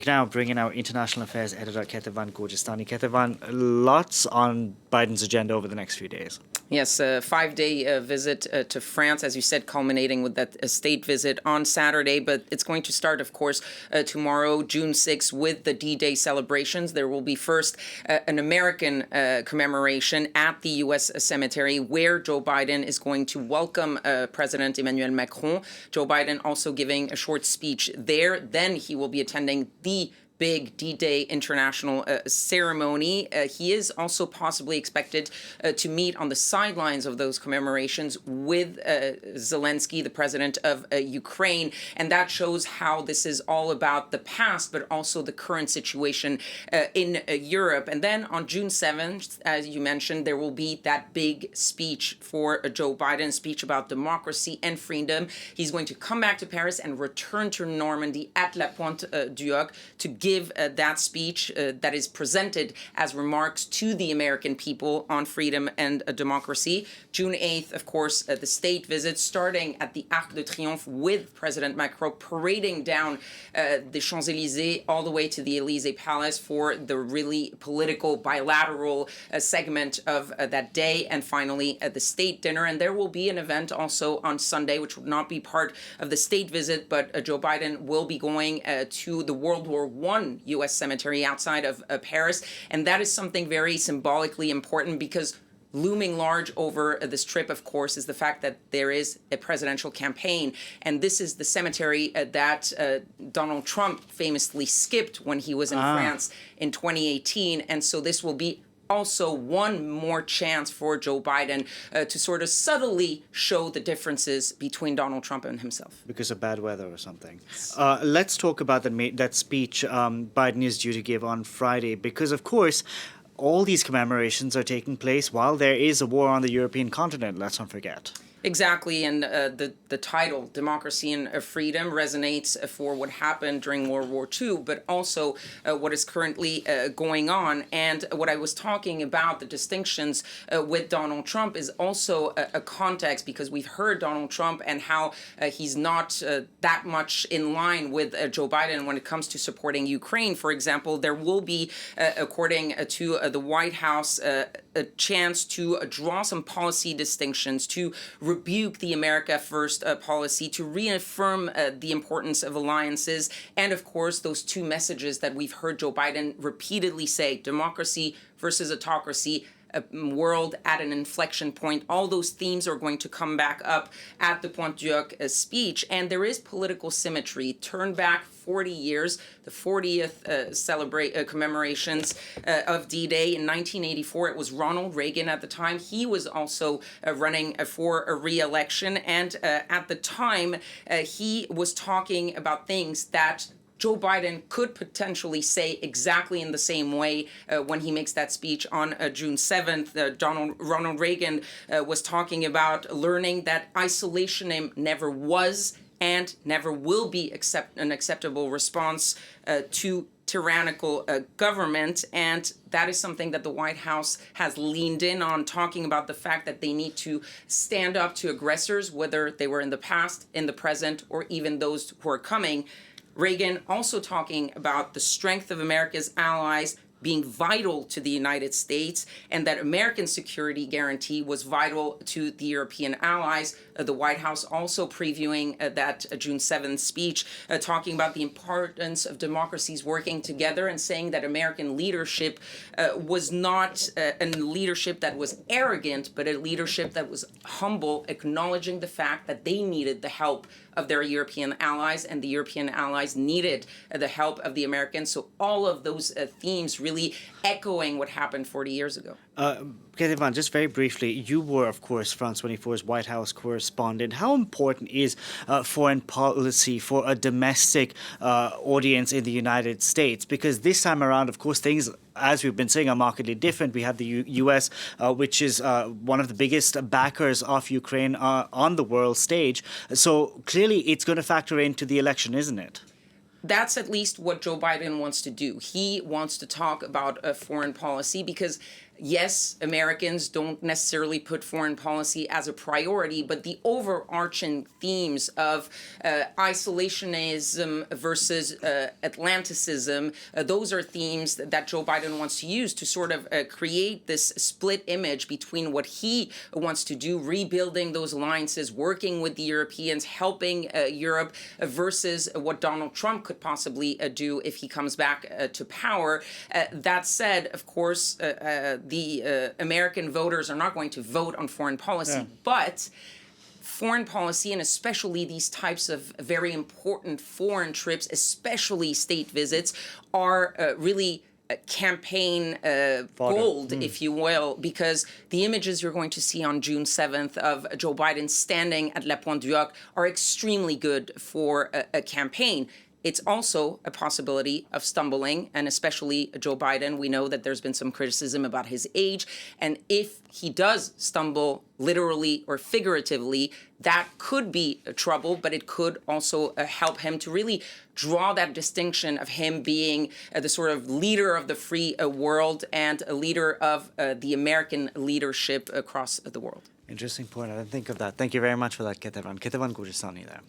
Now, bringing our international affairs editor, Kethevane Gorjestani. Kethevane, lots on Biden's agenda over the next few days. Yes, a 5-day visit to France, as you said, culminating with that state visit on Saturday. But it's going to start, of course, tomorrow, June 6th, with the D-Day celebrations. There will be first an American commemoration at the U.S. cemetery where Joe Biden is going to welcome President Emmanuel Macron. Joe Biden also giving a short speech there. Then he will be attending the big D-Day international ceremony. He is also possibly expected to meet on the sidelines of those commemorations with Zelensky, the president of Ukraine. And that shows how this is all about the past, but also the current situation in Europe. And then on June 7th, as you mentioned, there will be that big speech for Joe Biden, speech about democracy and freedom. He's going to come back to Paris and return to Normandy at La Pointe du Hoc to give that speech that is presented as remarks to the American people on freedom and democracy. June 8th, of course, the state visit starting at the Arc de Triomphe with President Macron parading down the Champs-Élysées all the way to the Élysée Palace for the really political bilateral segment of that day. And finally, the state dinner. And there will be an event also on Sunday, which would not be part of the state visit, but Joe Biden will be going to the World War I U.S. cemetery outside of Paris. And that is something very symbolically important because looming large over this trip, of course, is the fact that there is a presidential campaign. And this is the cemetery that Donald Trump famously skipped when he was in France in 2018. And so this will be also one more chance for Joe Biden to sort of subtly show the differences between Donald Trump and himself. Because of bad weather or something. Let's talk about that speech Biden is due to give on Friday, because, of course, all these commemorations are taking place while there is a war on the European continent, let's not forget. Exactly, and the title, Democracy and Freedom, resonates for what happened during World War II, but also what is currently going on. And what I was talking about, the distinctions with Donald Trump, is also a context, because we've heard Donald Trump and how he's not that much in line with Joe Biden when it comes to supporting Ukraine. For example, there will be, according to the White House, a chance to draw some policy distinctions, to rebuke the America First policy, to reaffirm the importance of alliances, and of course those two messages that we've heard Joe Biden repeatedly say, democracy versus autocracy, a world at an inflection point. All those themes are going to come back up at the Pointe du Hoc speech, and there is political symmetry. Turn back 40 years, the 40th commemorations of D-Day in 1984. It was Ronald Reagan at the time. He was also running for a re-election, and at the time he was talking about things that Joe Biden could potentially say exactly in the same way when he makes that speech on June 7th. Ronald Reagan was talking about learning that isolation never was and never will be an acceptable response to tyrannical government. And that is something that the White House has leaned in on, talking about the fact that they need to stand up to aggressors, whether they were in the past, in the present, or even those who are coming. Reagan also talking about the strength of America's allies being vital to the United States, and that American security guarantee was vital to the European allies. The White House also previewing that June 7th speech, talking about the importance of democracies working together and saying that American leadership was not a leadership that was arrogant, but a leadership that was humble, acknowledging the fact that they needed the help of their European allies, and the European allies needed the help of the Americans. So all of those themes really echoing what happened 40 years ago. Kethevane, just very briefly, you were, of course, France 24's White House correspondent. How important is foreign policy for a domestic audience in the United States? Because this time around, of course, things, as we've been saying, are markedly different. We have the U.S., which is one of the biggest backers of Ukraine on the world stage. So clearly it's going to factor into the election, isn't it? That's at least what Joe Biden wants to do. He wants to talk about foreign policy because yes, Americans don't necessarily put foreign policy as a priority, but the overarching themes of isolationism versus Atlanticism, those are themes that Joe Biden wants to use to sort of create this split image between what he wants to do, rebuilding those alliances, working with the Europeans, helping Europe, versus what Donald Trump could possibly do if he comes back to power. That said, of course, the American voters are not going to vote on foreign policy, but foreign policy, and especially these types of very important foreign trips, especially state visits, are really campaign gold, if you will, because the images you're going to see on June 7th of Joe Biden standing at La Pointe du Hoc are extremely good for a campaign. It's also a possibility of stumbling, and especially Joe Biden. We know that there's been some criticism about his age, and if he does stumble literally or figuratively, that could be trouble, but it could also help him to really draw that distinction of him being the sort of leader of the free world and a leader of the American leadership across the world. Interesting point. I didn't think of that. Thank you very much for that, Kethevane. Kethevane Gorjestani there.